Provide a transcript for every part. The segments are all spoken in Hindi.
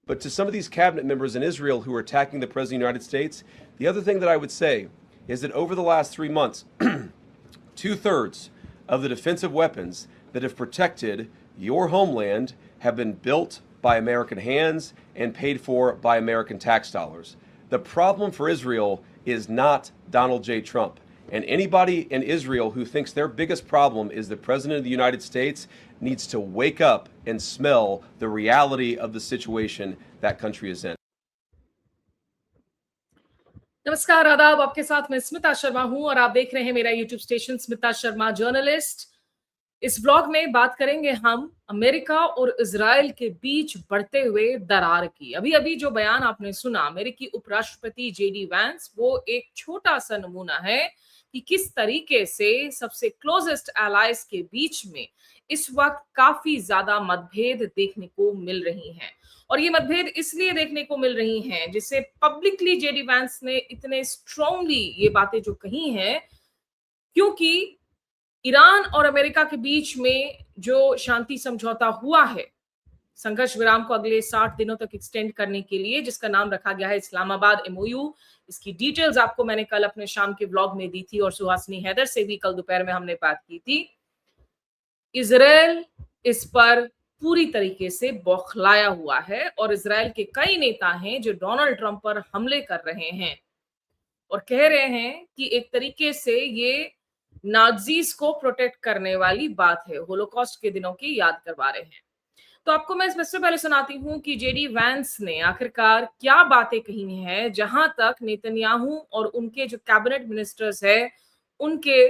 But to some of these cabinet members in Israel who are attacking the President of the United States, the other thing that I would say is that over the last 3 months, 2/3 of the defensive weapons that have protected your homeland have been built by American hands and paid for by American tax dollars. The problem for Israel is not Donald J. Trump. And anybody in Israel who thinks their biggest problem is the President of the United States needs to wake up and smell the reality of the situation that country is in. नमस्कार, आदाब। आपके साथ मैं स्मिता शर्मा हूं और आप देख रहे हैं मेरा YouTube station Smita Sharma journalist. इस ब्लॉग में बात करेंगे हम अमेरिका और इजराइल के बीच बढ़ते हुए दरार की। अभी अभी जो बयान आपने सुना अमेरिकी उपराष्ट्रपति जेडी वैंस, वो एक छोटा सा नमूना है कि किस तरीके से सबसे क्लोजेस्ट एलाइज के बीच में इस वक्त काफी ज्यादा मतभेद देखने को मिल रही हैं। और ये मतभेद इसलिए देखने को मिल रही हैं, जिसे पब्लिकली जेडी वैंस ने इतने स्ट्रांगली ये बातें जो कही हैं, क्योंकि ईरान और अमेरिका के बीच में जो शांति समझौता हुआ है, संघर्ष विराम को अगले 60 दिनों तक एक्सटेंड करने के लिए, जिसका नाम रखा गया है इस्लामाबाद एमओयू। इसकी डिटेल्स आपको मैंने कल अपने शाम के व्लॉग में दी थी और सुहासिनी हैदर से भी कल दोपहर में हमने बात की थी। इजराइल इस पर पूरी तरीके से बौखलाया हुआ है और इजराइल के कई नेता हैं जो डोनाल्ड ट्रंप पर हमले कर रहे हैं और कह रहे हैं कि एक तरीके से ये नाजीज को प्रोटेक्ट करने वाली बात है, होलोकॉस्ट के दिनों की याद करवा रहे हैं। तो आपको मैं सबसे पहले सुनाती हूं कि जेडी वैंस ने आखिरकार क्या बातें कही हैं, जहां तक नेतन्याहू और उनके जो कैबिनेट मिनिस्टर्स है उनके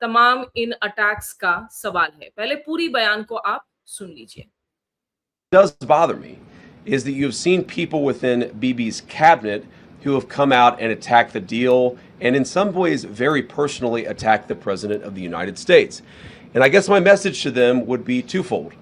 तमाम इन अटैक्स का सवाल है। पहले पूरी बयान को आप सुन लीजिए। Does bother me is that you've seen people within Bibi's cabinet who have come out and attacked the deal and in some ways very personally attacked the President of the United States. And I guess my message to them would be twofold.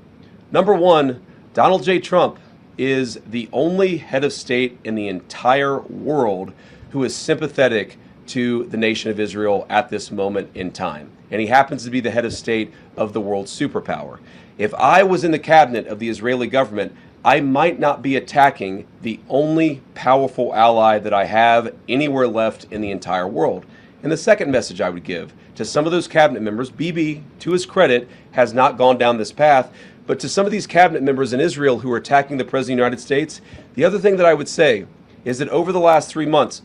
Number one, Donald J. Trump is the only head of state in the entire world who is sympathetic to the nation of Israel at this moment in time. And he happens to be the head of state of the world's superpower. If I was in the cabinet of the Israeli government, I might not be attacking the only powerful ally that I have anywhere left in the entire world. And the second message I would give to some of those cabinet members, Bibi, to his credit, has not gone down this path, but to some of these cabinet members in Israel who are attacking the President of the United States, the other thing that I would say is that over the last 3 months,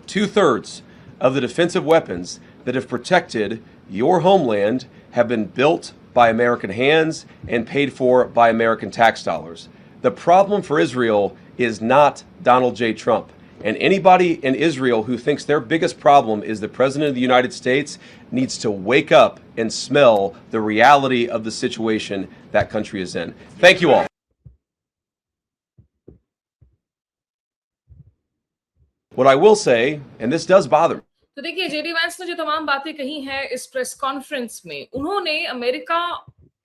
2/3 of the defensive weapons that have protected your homeland have been built by American hands and paid for by American tax dollars. The problem for Israel is not Donald J. Trump. And anybody in Israel who thinks their biggest problem is the President of the United States needs to wake up and smell the reality of the situation that country is in. Thank you all. What I will say, and this does bother me. तो देखिए, जेडी वैंस ने जो तमाम बातें कही हैं इस प्रेस कॉन्फ्रेंस में, उन्होंने अमेरिका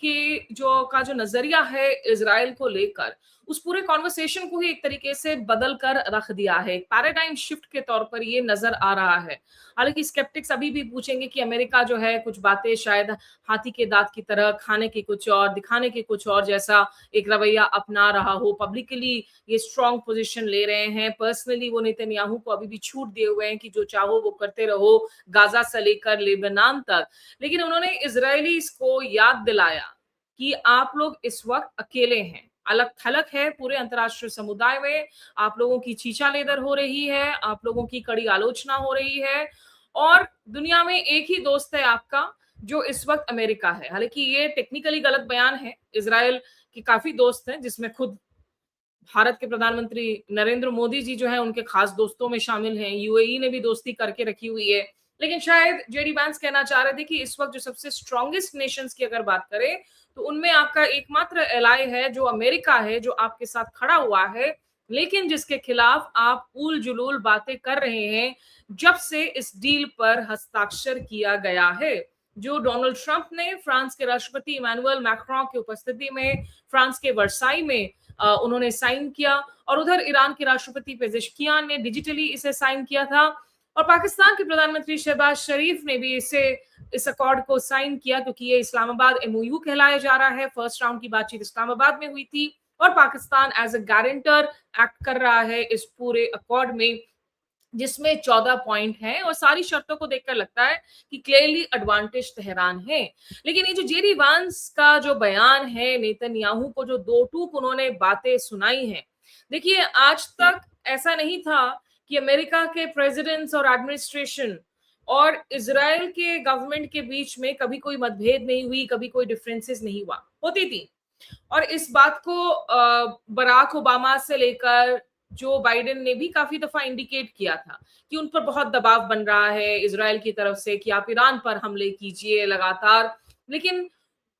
के जो नजरिया है इजराइल को लेकर, उस पूरे कॉन्वर्सेशन को ही एक तरीके से बदल कर रख दिया है। एक पैराडाइम शिफ्ट के तौर पर ये नजर आ रहा है। हालांकि स्केप्टिक्स अभी भी पूछेंगे कि अमेरिका जो है कुछ बातें शायद हाथी के दांत की तरह, खाने की कुछ और, दिखाने की कुछ और जैसा एक रवैया अपना रहा हो। पब्लिकली ये स्ट्रॉन्ग पोजीशन ले रहे हैं। पर्सनली वो नेतन्याहू को अभी भी छूट दिए हुए हैं कि जो चाहो वो करते रहो, गाजा से लेकर लेबनान तक। लेकिन उन्होंने इजरायलीज को याद दिलाया कि आप लोग इस वक्त अकेले हैं, अलग थलग है पूरे अंतर्राष्ट्रीय समुदाय में, आप लोगों की चीचा लेदर हो रही है, आप लोगों की कड़ी आलोचना हो रही है और दुनिया में एक ही दोस्त है आपका जो इस वक्त अमेरिका है। हालांकि ये टेक्निकली गलत बयान है। इजराइल के काफी दोस्त हैं, जिसमें खुद भारत के प्रधानमंत्री नरेंद्र मोदी जी जो है उनके खास दोस्तों में शामिल हैं। यूएई ने भी दोस्ती करके रखी हुई है। लेकिन शायद जेडी वैंस कहना चाह रहे थे कि इस वक्त जो सबसे स्ट्रॉन्गेस्ट नेशंस की अगर बात करें तो उनमें आपका एकमात्र एलाय है जो अमेरिका है, जो आपके साथ खड़ा हुआ है, लेकिन जिसके खिलाफ आप उल जुलूल बातें कर रहे हैं जब से इस डील पर हस्ताक्षर किया गया है, जो डोनाल्ड ट्रंप ने फ्रांस के राष्ट्रपति इमैनुअल मैक्रों की उपस्थिति में फ्रांस के वर्साई में उन्होंने साइन किया और उधर ईरान के राष्ट्रपति पेजेश्कियान ने डिजिटली इसे साइन किया था और पाकिस्तान के प्रधानमंत्री शहबाज शरीफ ने भी इस अकॉर्ड को साइन किया, क्योंकि ये इस्लामाबाद एमओयू कहलाया जा रहा है। फर्स्ट राउंड की बातचीत इस्लामाबाद में हुई थी और Pakistan as a guarantor act कर रहा है इस पूरे अकॉर्ड में, जिसमें 14 पॉइंट हैं और सारी शर्तों को देखकर लगता है कि क्लियरली एडवांटेज तेहरान है। लेकिन ये जो जेडी वांस का जो बयान है, नेतन्याहू को जो दो टूक उन्होंने बातें सुनाई हैं, देखिए आज तक ऐसा नहीं था कि अमेरिका के प्रेसिडेंट्स और एडमिनिस्ट्रेशन और इजराइल के गवर्नमेंट के बीच में कभी कोई मतभेद नहीं हुई, कभी कोई डिफरेंसेस नहीं हुआ, होती थी। और इस बात को बराक ओबामा से लेकर जो बाइडेन ने भी काफी दफा इंडिकेट किया था कि उन पर बहुत दबाव बन रहा है इजराइल की तरफ से कि आप ईरान पर हमले कीजिए लगातार। लेकिन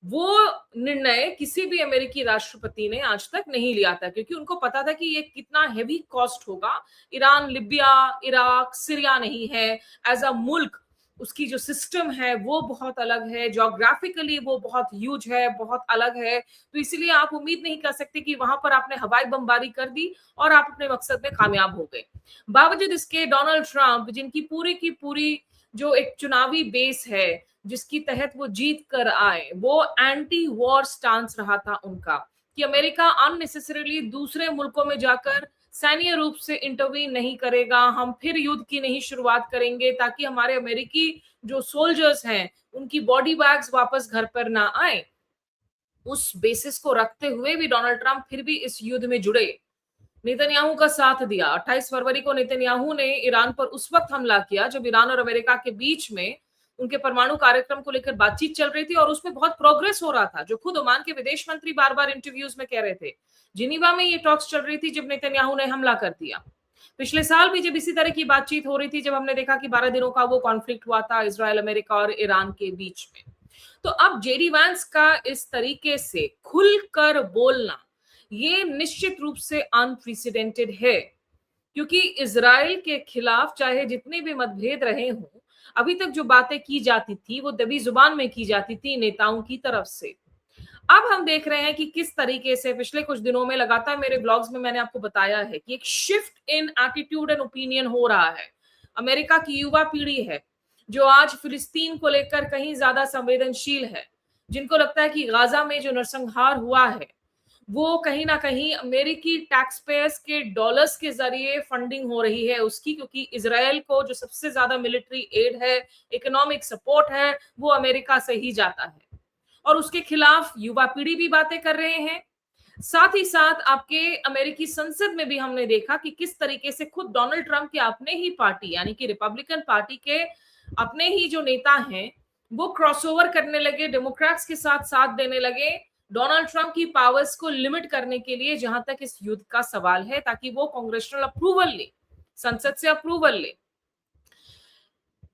वो निर्णय किसी भी अमेरिकी राष्ट्रपति ने आज तक नहीं लिया था, क्योंकि उनको पता था कि ये कितना हेवी कॉस्ट होगा। ईरान लिबिया, इराक, सीरिया नहीं है एज अ मुल्क, उसकी जो सिस्टम है वो बहुत अलग है, ज्योग्राफिकली वो बहुत ह्यूज है, बहुत अलग है। तो इसीलिए आप उम्मीद नहीं कर सकते कि वहां पर आपने हवाई बमबारी कर दी और आप अपने मकसद में कामयाब हो गए। बावजूद इसके डोनाल्ड ट्रंप, जिनकी पूरी की पूरी जो एक चुनावी बेस है जिसकी तहत वो जीत कर आए, वो एंटी वॉर स्टांस रहा था उनका कि अमेरिका अननेसेसरीली दूसरे मुल्कों में जाकर सैन्य रूप से इंटरवीन नहीं करेगा, हम फिर युद्ध की नहीं शुरुआत करेंगे ताकि हमारे अमेरिकी जो सोल्जर्स हैं उनकी बॉडी बैग्स वापस घर पर ना आए। उस बेसिस को रखते हुए भी डोनाल्ड ट्रंप फिर भी इस युद्ध में जुड़े, नेतन्याहू का साथ दिया। 28 फरवरी को नेतन्याहू ने ईरान पर उस वक्त हमला किया जब ईरान और अमेरिका के बीच में उनके परमाणु कार्यक्रम को लेकर बातचीत चल रही थी और उसमें बहुत प्रोग्रेस हो रहा था, जो खुद ओमान के विदेश मंत्री बार बार इंटरव्यूज में कह रहे थे। जिनीवा में ये टॉक्स चल रही थी जब नेतन्याहू ने हमला कर दिया। पिछले साल भी जब इसी तरह की बातचीत हो रही थी, जब हमने देखा कि 12 दिनों का वो कॉन्फ्लिक्ट हुआ था इजराइल, अमेरिका और ईरान के बीच में। तो अब जेडी वांस का इस तरीके से खुलकर बोलना ये निश्चित रूप से अनप्रेसिडेंटेड है, क्योंकि इजराइल के खिलाफ चाहे जितने भी मतभेद रहे हों, अभी तक जो बातें की जाती थी वो दबी जुबान में की जाती थी नेताओं की तरफ से। अब हम देख रहे हैं कि किस तरीके से पिछले कुछ दिनों में लगातार मेरे ब्लॉग्स में मैंने आपको बताया है कि एक shift in attitude and opinion हो रहा है। अमेरिका की युवा पीढ़ी है जो आज फिलिस्तीन को लेकर कहीं ज्यादा संवेदनशील है, जिनको लगता है कि गाजा में जो नरसंहार हुआ है वो कहीं ना कहीं अमेरिकी टैक्स पेयर्स के डॉलर्स के जरिए फंडिंग हो रही है उसकी, क्योंकि इजराइल को जो सबसे ज्यादा मिलिट्री एड है, इकोनॉमिक सपोर्ट है, वो अमेरिका से ही जाता है। और उसके खिलाफ युवा पीढ़ी भी बातें कर रहे हैं। साथ ही साथ आपके अमेरिकी संसद में भी हमने देखा कि किस तरीके से खुद डोनाल्ड ट्रंप के अपने ही पार्टी यानी कि रिपब्लिकन पार्टी के अपने ही जो नेता हैं वो क्रॉसओवर करने लगे, डेमोक्रेट्स के साथ साथ देने लगे डोनाल्ड ट्रंप की पावर्स को लिमिट करने के लिए, जहां तक इस युद्ध का सवाल है, ताकि वो कांग्रेसनल अप्रूवल ले, संसद से अप्रूवल ले।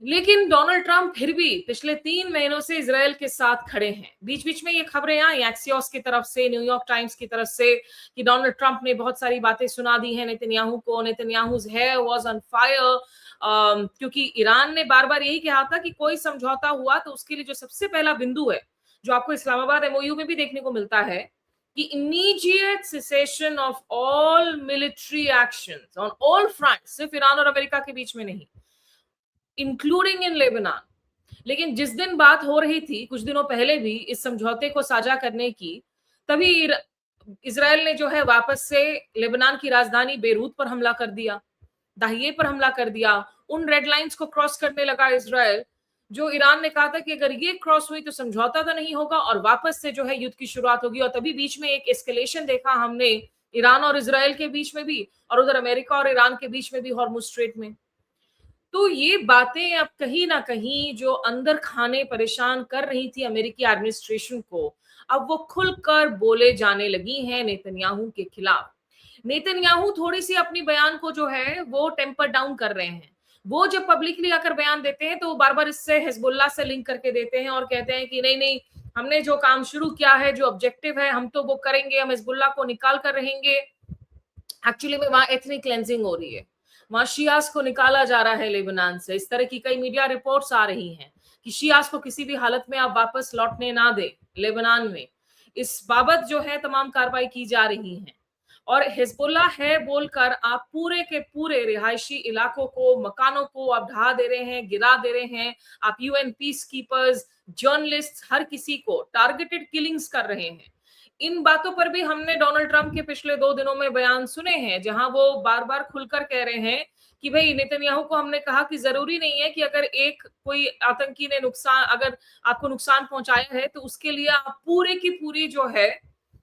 लेकिन डोनाल्ड ट्रंप फिर भी पिछले 3 महीनों से इजराइल के साथ खड़े हैं। बीच बीच में ये खबरें आई एक्सियोस की तरफ से, न्यूयॉर्क टाइम्स की तरफ से कि डोनाल्ड ट्रंप ने बहुत सारी बातें सुना दी हैं नेतन्याहू को, नेतन्याहू's hair was on fire, क्योंकि ईरान ने बार बार यही कहा था कि कोई समझौता हुआ तो उसके लिए जो सबसे पहला बिंदु है, जो आपको इस्लामाबाद एमओयू में भी देखने को मिलता है, कि immediate cessation of all military actions on all front, सिर्फ ईरान और अमेरिका के बीच में नहीं, इंक्लूडिंग इन लेबनान। लेकिन जिस दिन बात हो रही थी कुछ दिनों पहले भी इस समझौते को साझा करने की, तभी इजराइल ने जो है वापस से लेबनान की राजधानी बेरूत पर हमला कर दिया, दाहिए पर हमला कर दिया, उन रेड लाइंस को क्रॉस करने लगा इजराइल, जो ईरान ने कहा था कि अगर ये क्रॉस हुई तो समझौता तो नहीं होगा और वापस से जो है युद्ध की शुरुआत होगी। और तभी बीच में एक एस्केलेशन देखा हमने ईरान और इजराइल के बीच में भी, और उधर अमेरिका और ईरान के बीच में भी हॉर्मुज स्ट्रेट में। तो ये बातें अब कहीं ना कहीं जो अंदर खाने परेशान कर रही थी अमेरिकी एडमिनिस्ट्रेशन को, अब वो खुलकर बोले जाने लगी हैं नेतन्याहू के खिलाफ। नेतन्याहू थोड़ी सी अपनी बयान को जो है वो टेम्पर डाउन कर रहे हैं। वो जब पब्लिकली आकर बयान देते हैं तो वो बार बार इससे हिजबुल्लाह से लिंक करके देते हैं और कहते हैं कि नहीं नहीं, हमने जो काम शुरू किया है, जो ऑब्जेक्टिव है, हम तो वो करेंगे, हम हिजबुल्लाह को निकाल कर रहेंगे। एक्चुअली में वहां एथनिक क्लेंजिंग हो रही है, वहां शियास को निकाला जा रहा है लेबनान से। इस तरह की कई मीडिया रिपोर्ट्स आ रही हैं कि शियास को किसी भी हालत में आप वापस लौटने ना दे लेबनान में। इस बाबत जो है तमाम कार्रवाई की जा रही है और हिजबुल्लाह है बोलकर आप पूरे के पूरे रिहायशी इलाकों को, मकानों को आप ढा दे रहे हैं, गिरा दे रहे हैं। आप यूएन पीस कीपर्स, जर्नलिस्ट, हर किसी को टारगेटेड किलिंग्स कर रहे हैं। इन बातों पर भी हमने डोनाल्ड ट्रंप के पिछले 2 दिनों में बयान सुने हैं, जहां वो बार-बार खुलकर कह रहे हैं कि भई नेतन्याहू को हमने कहा कि ज़रूरी नहीं है कि अगर एक कोई आतंकी ने अगर आपको नुकसान पहुँचाया है, तो उसके लिए आप पूरे की पूरी जो है,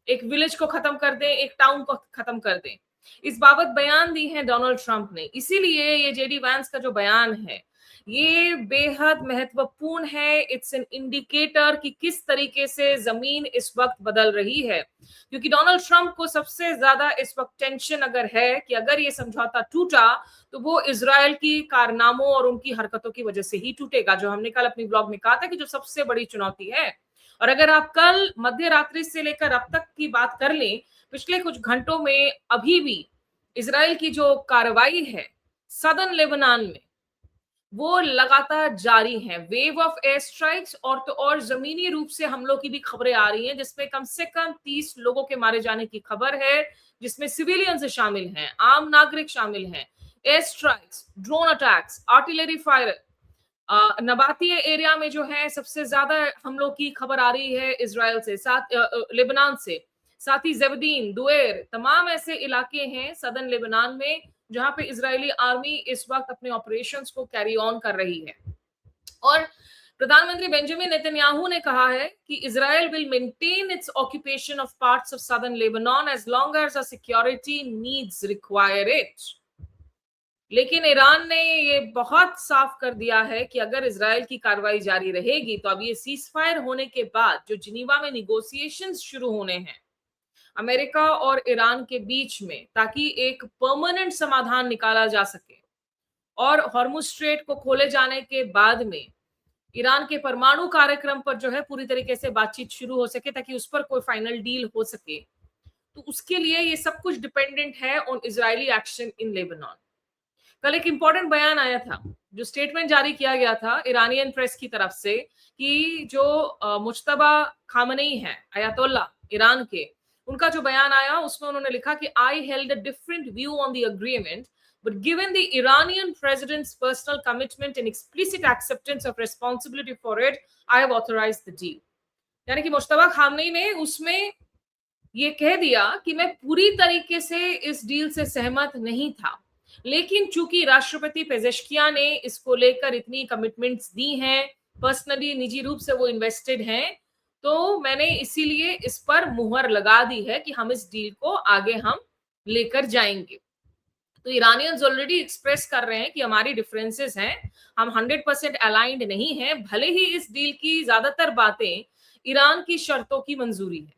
एक विलेज को खत्म कर दें, एक टाउन को खत्म कर दें। इस बाबत बयान दी है डोनाल्ड ट्रंप ने। इसीलिए ये जेडी वैंस का जो बयान है, ये बेहद महत्वपूर्ण है। इट्स एन इंडिकेटर कि किस तरीके से जमीन इस वक्त बदल रही है, क्योंकि डोनाल्ड ट्रंप को सबसे ज्यादा इस वक्त टेंशन अगर है कि अगर ये समझौता टूटा तो वो इजराइल की कारनामों और उनकी हरकतों की वजह से ही टूटेगा, जो हमने कल अपनी ब्लॉग में कहा था कि जो सबसे बड़ी चुनौती है। और अगर आप कल मध्य रात्रि से लेकर अब तक की बात कर लें, पिछले कुछ घंटों में अभी भी इजराइल की जो कार्रवाई है सदर्न लेबनान में, वो लगातार जारी है। वेव ऑफ एयर स्ट्राइक्स और जमीनी रूप से हमलों की भी खबरें आ रही हैं, जिसमें कम से कम 30 लोगों के मारे जाने की खबर है, जिसमें सिविलियंस शामिल हैं, आम नागरिक शामिल हैं। Air strikes, drone attacks, artillery fire, Nabatieh area में जो है सबसे ज्यादा हमलों की खबर आ रही है इजराइल से, लेबनान से। साथ ही जेबदीन, दुएर, तमाम ऐसे इलाके हैं सदर्न लेबनान में जहां पे इजरायली आर्मी इस वक्त अपने ऑपरेशंस को कैरी ऑन कर रही है। और प्रधानमंत्री बेंजामिन नेतन्याहू ने कहा है कि Israel will maintain its occupation of parts of southern Lebanon as long as a security needs require it. लेकिन ईरान ने ये बहुत साफ कर दिया है कि अगर इजराइल की कार्रवाई जारी रहेगी तो अब ये सीज फायर होने के बाद जो जिनीवा में निगोसिएशंस शुरू होने हैं अमेरिका और ईरान के बीच में, ताकि एक परमानेंट समाधान निकाला जा सके और हॉर्मुज स्ट्रेट को खोले जाने के बाद में ईरान के परमाणु कार्यक्रम पर जो है पूरी तरीके से बातचीत शुरू हो सके, ताकि उस पर कोई फाइनल डील हो सके, तो उसके लिए ये सब कुछ डिपेंडेंट है on Israeli action in Lebanon. कल एक इंपॉर्टेंट बयान आया था, जो स्टेटमेंट जारी किया गया था ईरानियन प्रेस की तरफ से, कि जो मुज्तबा खामनेई है, अयातोल्ला ईरान के, उनका जो बयान आया उसमें उन्होंने लिखा कि I held a different view on the agreement, but given the Iranian president's personal commitment and explicit acceptance of responsibility for it, I have authorized the deal. यानी कि मुज्तबा खामनेई ने उसमें ये कह दिया कि मैं पूरी तरीके से इस डील से सहमत नहीं था, लेकिन चूंकि राष्ट्रपति पेजेश्कियान ने इसको लेकर इतनी कमिटमेंट्स दी हैं, पर्सनली निजी रूप से वो इन्वेस्टेड हैं, तो मैंने इसीलिए इस पर मुहर लगा दी है कि हम इस डील को आगे हम लेकर जाएंगे। तो ईरानियंस ऑलरेडी एक्सप्रेस कर रहे हैं कि हमारी डिफरेंसेस हैं, हम 100% अलाइंड नहीं हैं, भले ही इस डील की ज्यादातर बातें ईरान की शर्तों की मंजूरी है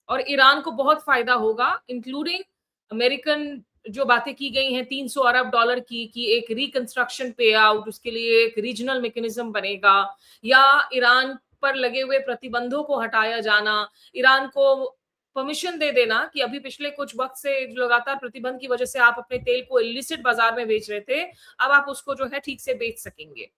और ईरान को बहुत फायदा होगा, इंक्लूडिंग अमेरिकन जो बातें की गई हैं 300 अरब डॉलर की, कि एक रिकंस्ट्रक्शन पे आउट, उसके लिए एक रीजनल मैकेनिज्म बनेगा, या ईरान पर लगे हुए प्रतिबंधों को हटाया जाना, ईरान को परमिशन दे देना कि अभी पिछले कुछ वक्त से लगातार प्रतिबंध की वजह से आप अपने तेल को इलिसिट बाजार में बेच रहे थे, अब आप उसको जो है ठीक से बेच सकेंगे।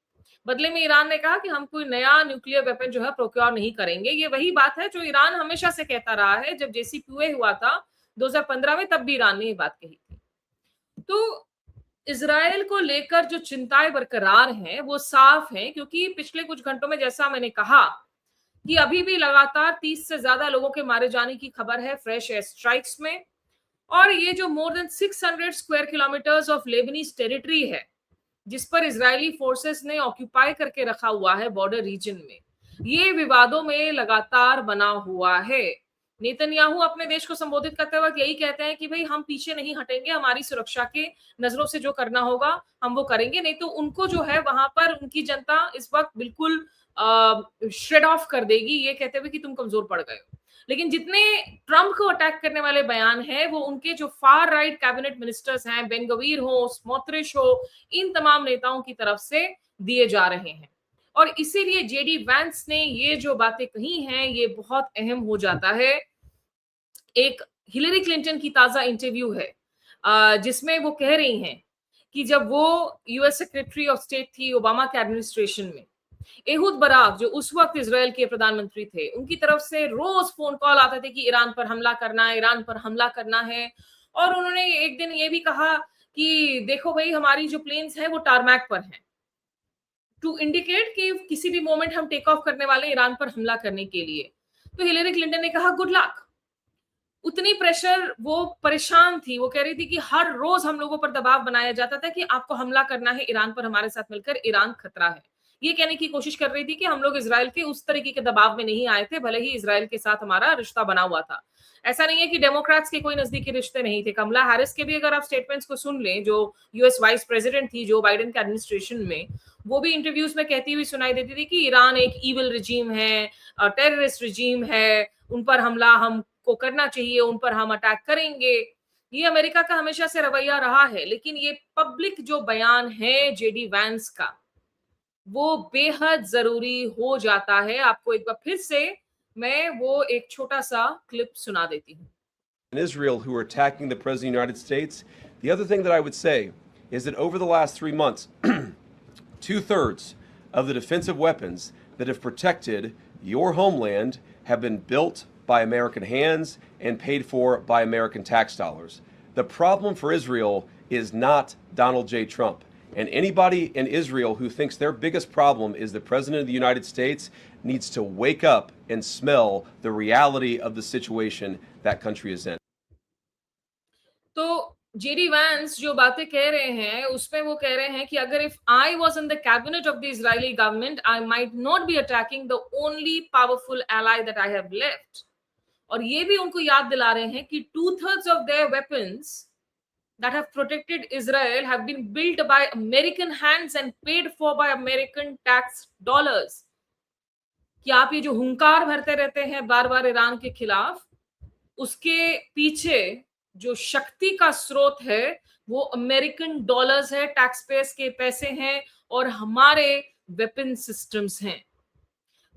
बदले में ईरान ने कहा कि हम कोई नया न्यूक्लियर वेपन जो है प्रोक्योर नहीं करेंगे। ये वही बात है जो ईरान हमेशा से कहता रहा है। जब JCPOA हुआ था 2015 में, तब भी ईरान ने ये बात कही थी। तो इजराइल को लेकर जो चिंताएं बरकरार हैं वो साफ हैं, क्योंकि पिछले कुछ घंटों में जैसा मैंने कहा कि अभी भी लगातार 30 से ज्यादा लोगों के मारे जाने की खबर है फ्रेश एयर स्ट्राइक्स में। और ये जो more than 600 square kilometres of Lebanese territory है, जिस पर इजरायली फोर्सेस ने ऑक्यूपाई करके रखा हुआ है बॉर्डर रीजन में, ये विवादों में लगातार बना हुआ है। नेतन्याहू अपने देश को संबोधित करते वक्त यही कहते हैं कि भाई हम पीछे नहीं हटेंगे, हमारी सुरक्षा के नजरों से जो करना होगा हम वो करेंगे, नहीं तो उनको जो है वहां पर उनकी जनता इस वक्त बिल्कुल श्रेड ऑफ कर देगी, ये कहते हुए कि तुम कमजोर पड़ गए हो। लेकिन जितने ट्रंप को अटैक करने वाले बयान हैं वो उनके जो फार राइट कैबिनेट मिनिस्टर्स हैं, बेन गवीर हो, स्मोत्रिच हो, इन तमाम नेताओं की तरफ से दिए जा रहे हैं। और इसीलिए जेडी वैंस ने ये जो बातें कही हैं ये बहुत अहम हो जाता है। एक हिलरी क्लिंटन की ताजा इंटरव्यू है जिसमें वो कह रही हैं कि जब वो यूएस सेक्रेटरी ऑफ स्टेट थी ओबामा के एडमिनिस्ट्रेशन में, एहूद बराक जो उस वक्त इजराइल के प्रधानमंत्री थे, उनकी तरफ से रोज फोन कॉल आते थे कि ईरान पर हमला करना है, ईरान पर हमला करना है। और उन्होंने एक दिन ये भी कहा कि देखो भाई हमारी जो प्लेन्स हैं वो टारमैक पर हैं, टू इंडिकेट कि किसी भी मोमेंट हम टेक ऑफ करने वाले ईरान पर हमला करने के लिए। तो हिलरी क्लिंटन ने कहा गुड लक, उतनी प्रेशर, वो परेशान थी, वो कह रही थी कि हर रोज हम लोगों पर दबाव बनाया जाता था कि आपको हमला करना है ईरान पर, हमारे साथ मिलकर, ईरान खतरा है। ये कहने की कोशिश कर रही थी कि हम लोग इजराइल के उस तरीके के दबाव में नहीं आए थे, भले ही इजराइल के साथ हमारा रिश्ता बना हुआ था। ऐसा नहीं है कि डेमोक्रेट्स के कोई नजदीकी रिश्ते नहीं थे। कमला हैरिस के भी अगर आप स्टेटमेंट्स को सुन लें, जो यूएस वाइस प्रेसिडेंट थी जो बाइडेन के एडमिनिस्ट्रेशन में, वो भी इंटरव्यूज में कहती हुई सुनाई देती थी कि ईरान एक ईविल रिजीम है, टेररिस्ट रिजीम है, उन पर हमला हमको करना चाहिए, उन पर हम अटैक करेंगे। ये अमेरिका का हमेशा से रवैया रहा है, लेकिन ये पब्लिक जो बयान है जेडी वैंस का, वो बेहद जरूरी हो जाता है। आपको एक बार फिर से मैं वो एक छोटा सा क्लिप सुना देती हूँ। In Israel who are attacking the President of the United States. The other thing that I would say is that over the last 3 months, 2/3 of the defensive weapons that have protected your homeland have been built by American hands and paid for by American tax dollars. The problem for Israel is not Donald J. Trump. And anybody in Israel who thinks their biggest problem is the President of the United States needs to wake up and smell the reality of the situation that country is in. तो जेडी वैंस जो बातें कह रहे हैं उसमें वो कह रहे हैं कि अगर if I was in the cabinet of the Israeli government I might not be attacking the only powerful ally that I have left. और ये भी उनको याद दिला रहे हैं कि 2/3 of their weapons that have protected Israel have been built by American hands and paid for by American tax dollars। कि आप ये जो हुंकार भरते रहते हैं बार बार ईरान के खिलाफ, उसके पीछे जो शक्ति का स्रोत है वो अमेरिकन डॉलर्स है, टैक्स पेयर्स के पैसे हैं और हमारे वेपन सिस्टम्स हैं।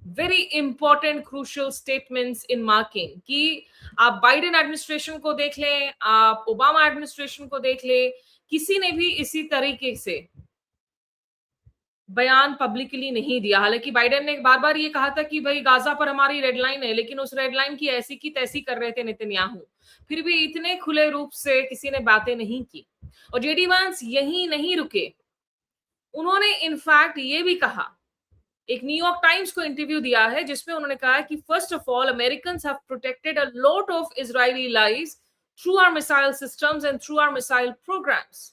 Very important crucial statements in marking कि आप बाइडेन एडमिनिस्ट्रेशन को देख लें, आप ओबामा एडमिनिस्ट्रेशन को देख लें, किसी ने भी इसी तरीके से बयान पब्लिकली नहीं दिया। हालांकि बाइडेन ने बार बार ये कहा था कि भाई गाजा पर हमारी रेड लाइन है, लेकिन उस रेड लाइन की ऐसी की तैसी कर रहे थे नेतन्याहू। फिर भी इतने खुले रूप से किसी ने बातें नहीं की। और जेडी वांस यही नहीं रुके, उन्होंने इनफैक्ट ये भी कहा, एक न्यूयॉर्क टाइम्स को इंटरव्यू दिया है जिसमें उन्होंने कहा कि first of all Americans have protected a lot of Israeli lives through our missile systems and through our missile programs.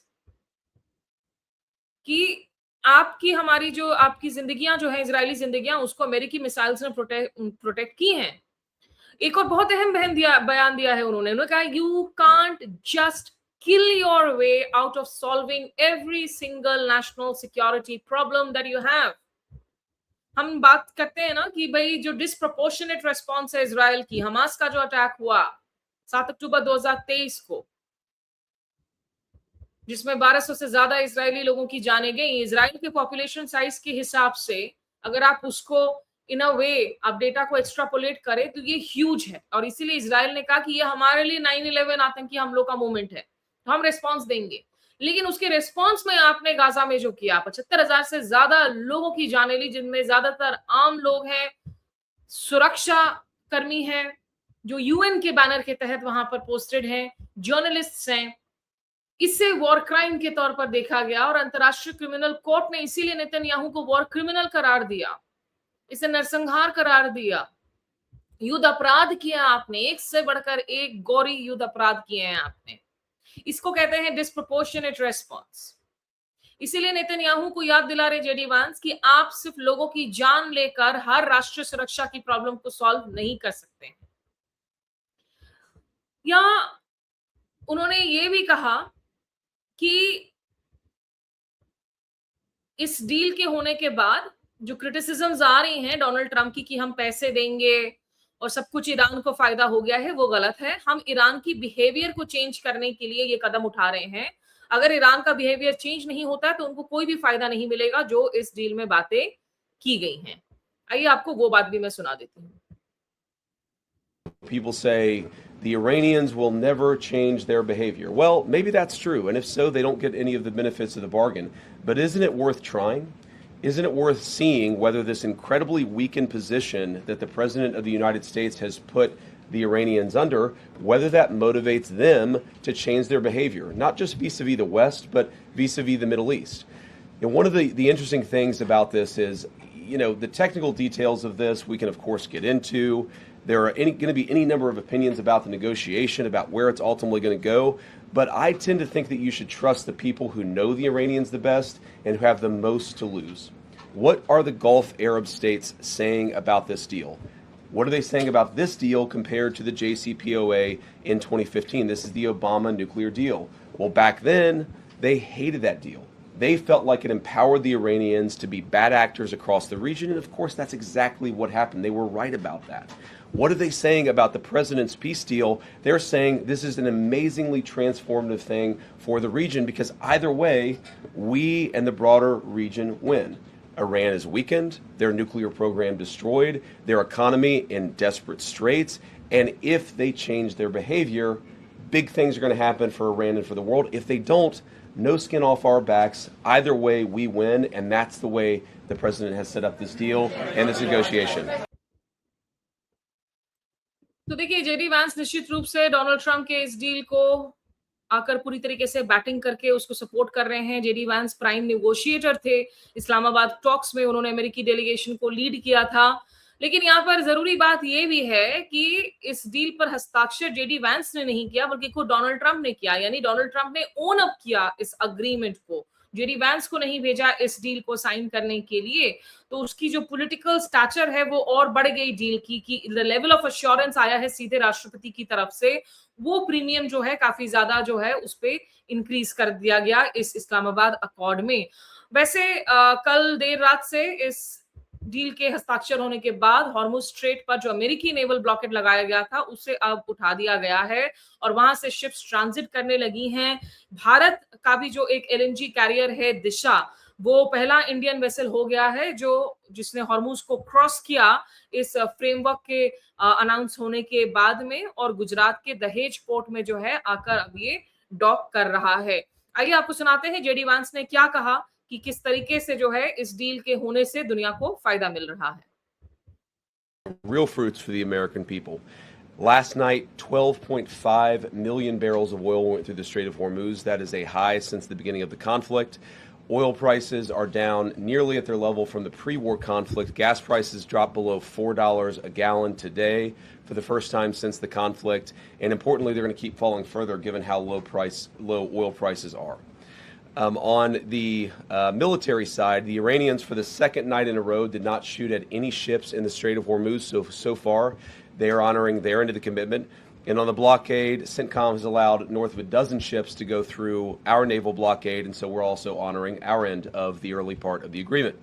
कि आपकी हमारी जो आपकी जिंदगियां जो है, इजरायली जिंदगियां, उसको अमेरिकी मिसाइल्स ने प्रोटेक्ट की हैं। एक और बहुत अहम बयान दिया है उन्होंने कहा you can't just kill your way out of solving every single national security problem that you have। हम बात करते हैं ना कि भाई जो डिस्प्रोपोर्शनेट रेस्पॉन्स है इजराइल की, हमास का जो अटैक हुआ 7 अक्टूबर 2023 को, जिसमें 1200 से ज्यादा इजरायली लोगों की जानें गई। इजराइल के पॉपुलेशन साइज के हिसाब से अगर आप उसको इन अ वे आप डेटा को एक्स्ट्रापोलेट करें तो ये ह्यूज है। और इसीलिए इजराइल ने कहा कि ये हमारे लिए 9/11 आतंकी हमलों का मूवमेंट है, तो हम रेस्पॉन्स देंगे। लेकिन उसके रेस्पॉन्स में आपने गाजा में जो किया, 75,000 से ज्यादा लोगों की जाने ली, जिनमें ज्यादातर आम लोग हैं, सुरक्षा कर्मी हैं जो यूएन के बैनर के तहत वहां पर पोस्टेड हैं, जर्नलिस्ट्स हैं। इसे वॉर क्राइम के तौर पर देखा गया और अंतरराष्ट्रीय क्रिमिनल कोर्ट ने इसीलिए नेतन्याहू को वॉर क्रिमिनल करार दिया, इसे नरसंहार करार दिया। युद्ध अपराध किया आपने, एक से बढ़कर एक गौरी युद्ध अपराध किए हैं आपने। इसको कहते हैं डिस्प्रोपोर्शनेट रेस्पॉन्स। इसीलिए नेतन्याहू को याद दिला रहे जेडी वांस कि आप सिर्फ लोगों की जान लेकर हर राष्ट्रीय सुरक्षा की प्रॉब्लम को सॉल्व नहीं कर सकते हैं। या उन्होंने ये भी कहा कि इस डील के होने के बाद जो क्रिटिसिजम्स आ रही हैं डोनाल्ड ट्रंप की कि हम पैसे देंगे और सब कुछ ईरान को फायदा हो गया है, वो गलत है। हम ईरान की बिहेवियर को चेंज करने के लिए ये कदम उठा रहे हैं। अगर ईरान का बिहेवियर चेंज नहीं होता तो उनको कोई भी फायदा नहीं मिलेगा जो इस डील में बातें की गई हैं। आइए आपको वो बात भी मैं सुना देती हूँ। People say the Iranians will never change their behavior. Well, maybe that's true, and if so, they don't get any of the benefits of the bargain. But isn't it worth trying? Isn't it worth seeing whether this incredibly weakened position that the President of the United States has put the Iranians under, whether that motivates them to change their behavior, not just vis-a-vis the West, but vis-a-vis the Middle East? And one of the interesting things about this is, the technical details of this we can, of course, get into. There are going to be any number of opinions about the negotiation, about where it's ultimately going to go. But I tend to think that you should trust the people who know the Iranians the best and who have the most to lose. What are the Gulf Arab states saying about this deal? What are they saying about this deal compared to the JCPOA in 2015? This is the Obama nuclear deal. Well, back then, they hated that deal. They felt like it empowered the Iranians to be bad actors across the region. And of course, that's exactly what happened. They were right about that. What are they saying about the president's peace deal? They're saying this is an amazingly transformative thing for the region because either way, we and the broader region win. Iran is weakened, their nuclear program destroyed, their economy in desperate straits, and if they change their behavior, big things are going to happen for Iran and for the world. If they don't, no skin off our backs. Either way, we win, and that's the way the president has set up this deal and this negotiation. तो देखिए, जेडी वांस निश्चित रूप से डोनाल्ड ट्रंप के इस डील को आकर पूरी तरीके से बैटिंग करके उसको सपोर्ट कर रहे हैं। जेडी वांस प्राइम नेगोशिएटर थे इस्लामाबाद टॉक्स में, उन्होंने अमेरिकी डेलीगेशन को लीड किया था। लेकिन यहाँ पर जरूरी बात यह भी है कि इस डील पर हस्ताक्षर जेडी वांस ने नहीं किया, बल्कि खुद डोनाल्ड ट्रंप ने किया। यानी डोनाल्ड ट्रंप ने ओन अप किया इस अग्रीमेंट को, जेडी वांस को नहीं भेजा इस डील को साइन करने के लिए। तो उसकी जो पॉलिटिकल स्टैचर है वो और बढ़ गई डील की, कि द लेवल ऑफ अश्योरेंस आया है सीधे राष्ट्रपति की तरफ से, वो प्रीमियम जो है काफी ज्यादा जो है उस पे इंक्रीज कर दिया गया इस इस्लामाबाद अकॉर्ड में। वैसे कल देर रात से इस डील के हस्ताक्षर होने के बाद हॉर्मुज स्ट्रेट पर जो अमेरिकी नेवल ब्लॉकेट लगाया गया था उसे अब उठा दिया गया है और वहां से शिप्स ट्रांजिट करने लगी हैं। भारत का भी जो एक एलएनजी कैरियर है दिशा, वो पहला इंडियन वेसल हो गया है जो जिसने हॉर्मुज को क्रॉस किया इस फ्रेमवर्क के अनाउंस होने के बाद में, और गुजरात के दहेज पोर्ट में जो है आकर अब ये डॉक कर रहा है। आइए आपको सुनाते हैं जेडी वांस ने क्या कहा कि किस तरीके से जो है इस डील के होने से दुनिया को फायदा मिल रहा है। Real fruits for the American people. Last night, 12.5 million barrels of oil went through the Strait of Hormuz. That is a high since the beginning of the conflict. Oil prices are down nearly at their level from the pre-war conflict. Gas prices dropped below $4 a gallon today for the first time since the conflict. And importantly, they're going to keep falling further given how low oil prices are. On the military side, the Iranians, for the second night in a row, did not shoot at any ships in the Strait of Hormuz. So far, they are honoring their end of the commitment. And on the blockade, CENTCOM has allowed north of a dozen ships to go through our naval blockade, and so we're also honoring our end of the early part of the agreement.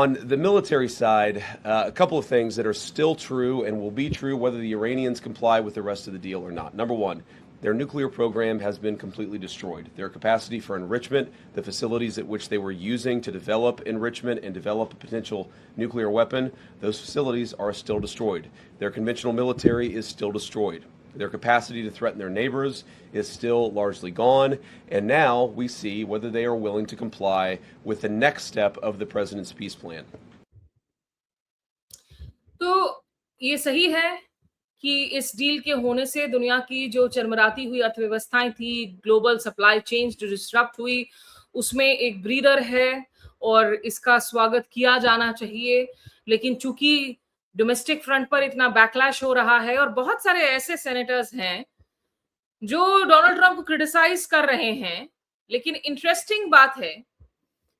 On the military side, a couple of things that are still true and will be true whether the Iranians comply with the rest of the deal or not. Number one, their nuclear program has been completely destroyed. Their capacity for enrichment, the facilities at which they were using to develop enrichment and develop a potential nuclear weapon, those facilities are still destroyed. Their conventional military is still destroyed. Their capacity to threaten their neighbors is still largely gone. And now we see whether they are willing to comply with the next step of the president's peace plan. तो ये सही है कि इस डील के होने से दुनिया की जो चरमराती हुई अर्थव्यवस्थाएं थी, ग्लोबल सप्लाई चेन जो डिस्टरप्ट हुई, उसमें एक ब्रीदर है और इसका स्वागत किया जाना चाहिए। लेकिन चूंकि डोमेस्टिक फ्रंट पर इतना बैकलैश हो रहा है और बहुत सारे ऐसे सेनेटर्स हैं जो डोनाल्ड ट्रंप को क्रिटिसाइज कर रहे हैं, लेकिन इंटरेस्टिंग बात है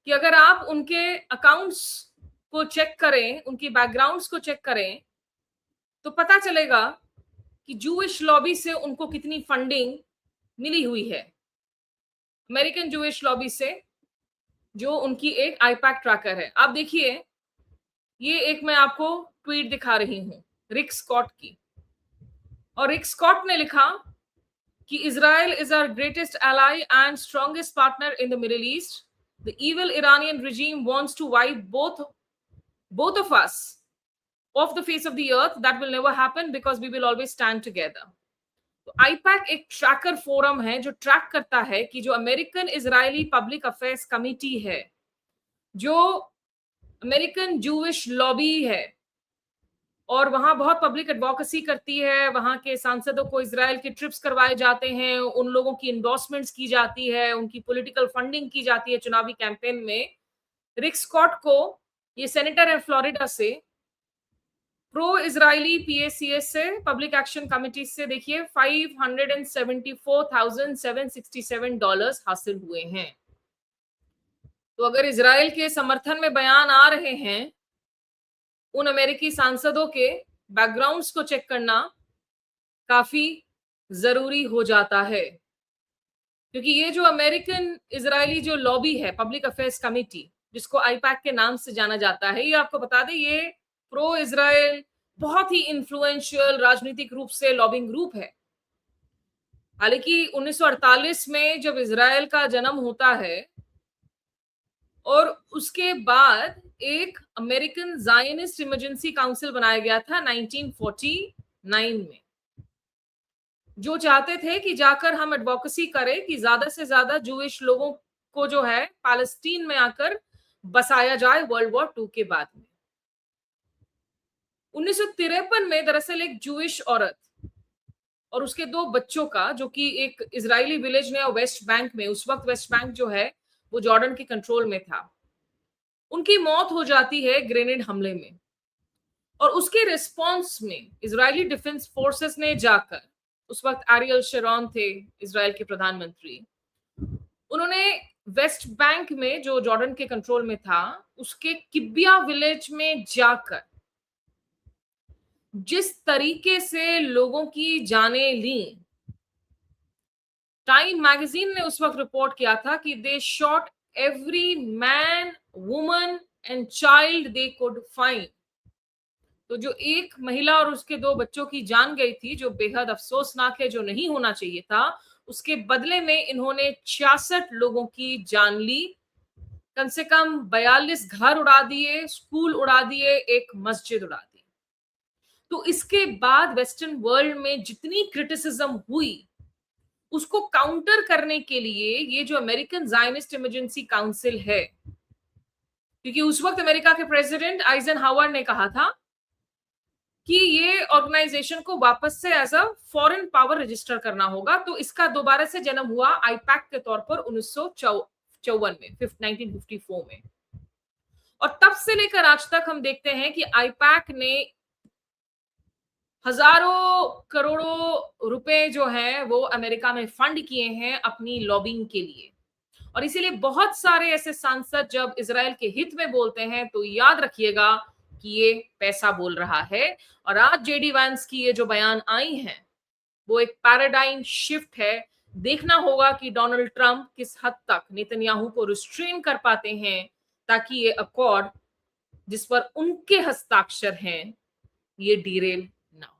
कि अगर आप उनके अकाउंट्स को चेक करें, उनकी बैकग्राउंड्स को चेक करें, तो पता चलेगा कि जूइश लॉबी से उनको कितनी फंडिंग मिली हुई है। अमेरिकन जूइश लॉबी से, जो उनकी एक आईपैक ट्रैकर है। आप देखिए, ये एक मैं आपको ट्वीट दिखा रही हूं रिक स्कॉट की, और रिक स्कॉट ने लिखा कि Israel is our greatest ally and strongest partner in the Middle East. The evil Iranian regime wants to wipe both of us off the face of the earth. That will never happen because we will always stand together. तो आईपैक एक ट्रैकर फोरम है जो ट्रैक करता है कि जो American Israeli public affairs committee है, जो अमेरिकन जूविश लॉबी है, और वहां बहुत पब्लिक एडवोकेसी करती है, वहां के सांसदों को इजराइल के ट्रिप्स करवाए जाते हैं, उन लोगों की एंडोर्समेंट्स की जाती है, उनकी पॉलिटिकल फंडिंग की जाती है चुनावी कैंपेन में। रिक स्कॉट को, ये सेनेटर है फ्लोरिडा से, प्रो इजरायली पीएसीएस से, पब्लिक एक्शन कमेटी से देखिए $574,767 हासिल हुए हैं। तो अगर इजराइल के समर्थन में बयान आ रहे हैं, उन अमेरिकी सांसदों के बैकग्राउंड्स को चेक करना काफी जरूरी हो जाता है, क्योंकि ये जो अमेरिकन इजरायली जो लॉबी है, पब्लिक अफेयर्स कमेटी, जिसको आईपैक के नाम से जाना जाता है, ये आपको बता दें, ये प्रो इजराइल बहुत ही इन्फ्लुएंशियल राजनीतिक रूप से लॉबिंग ग्रुप है। हालांकि 1948 में जब इजराइल का जन्म होता है और उसके बाद एक अमेरिकन जायनिस्ट इमरजेंसी काउंसिल बनाया गया था 1949 में, जो चाहते थे कि जाकर हम एडवोकेसी करें कि ज्यादा से ज्यादा जूइश लोगों को जो है पैलेस्टीन में आकर बसाया जाए वर्ल्ड वॉर 2 के बाद में। 1953 में दरअसल एक जूइश औरत और उसके 2 बच्चों का, जो कि एक इजरायली विलेज में वेस्ट बैंक में, उस वक्त वेस्ट बैंक जो है वो जॉर्डन के कंट्रोल में था, उनकी मौत हो जाती है ग्रेनेड हमले में। और उसके रिस्पॉन्स में इजरायली डिफेंस फोर्सेस ने जाकर, उस वक्त एरियल शेरॉन थे इजराइल के प्रधानमंत्री, उन्होंने वेस्ट बैंक में जो जॉर्डन के कंट्रोल में था, उसके किबिया विलेज में जाकर जिस तरीके से लोगों की जानें ली, टाइम मैगजीन ने उस वक्त रिपोर्ट किया था कि they shot every man, woman and child they could find. तो जो एक महिला और उसके 2 बच्चों की जान गई थी, जो बेहद अफसोसनाक है, जो नहीं होना चाहिए था, उसके बदले में इन्होंने 66 लोगों की जान ली, कम से कम 42 घर उड़ा दिए, स्कूल उड़ा दिए, एक मस्जिद उड़ा दी। तो इसके बाद वेस्टर्न वर्ल्ड में जितनी क्रिटिसिज्म हुई, उसको काउंटर करने के लिए ये जो अमेरिकन जायनिस्ट इमरजेंसी काउंसिल है, क्योंकि उस वक्त अमेरिका के प्रेसिडेंट आइजनहावर ने कहा था कि ये ऑर्गेनाइजेशन को वापस से as a foreign power register करना होगा, तो इसका दोबारा से जन्म हुआ आईपैक के तौर पर 1954 में, 1954 में। और तब से लेकर आज तक हम देखते हैं कि आईपैक ने हजारों करोड़ों रुपए जो हैं वो अमेरिका में फंड किए हैं अपनी लॉबिंग के लिए। और इसीलिए बहुत सारे ऐसे सांसद जब इजराइल के हित में बोलते हैं तो याद रखिएगा कि ये पैसा बोल रहा है। और आज जेडी वैंस की ये जो बयान आई हैं, वो एक पैराडाइम शिफ्ट है। देखना होगा कि डोनाल्ड ट्रंप किस हद तक नेतन्याहू को रिस्ट्रेन कर पाते हैं, ताकि ये अकॉर्ड जिस पर उनके हस्ताक्षर हैं, ये डीरेल ना हो।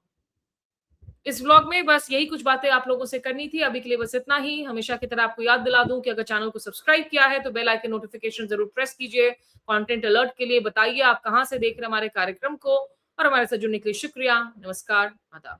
इस व्लॉग में बस यही कुछ बातें आप लोगों से करनी थी। अभी के लिए बस इतना ही। हमेशा की तरह आपको याद दिला दूं कि अगर चैनल को सब्सक्राइब किया है तो बेल आइकन नोटिफिकेशन जरूर प्रेस कीजिए। कंटेंट अलर्ट के लिए बताइए आप कहां से देख रहे हैं हमारे कार्यक्रम को। और हमारे साथ जुड़ने के लिए शुक्रिया। नमस्कार, आदाब।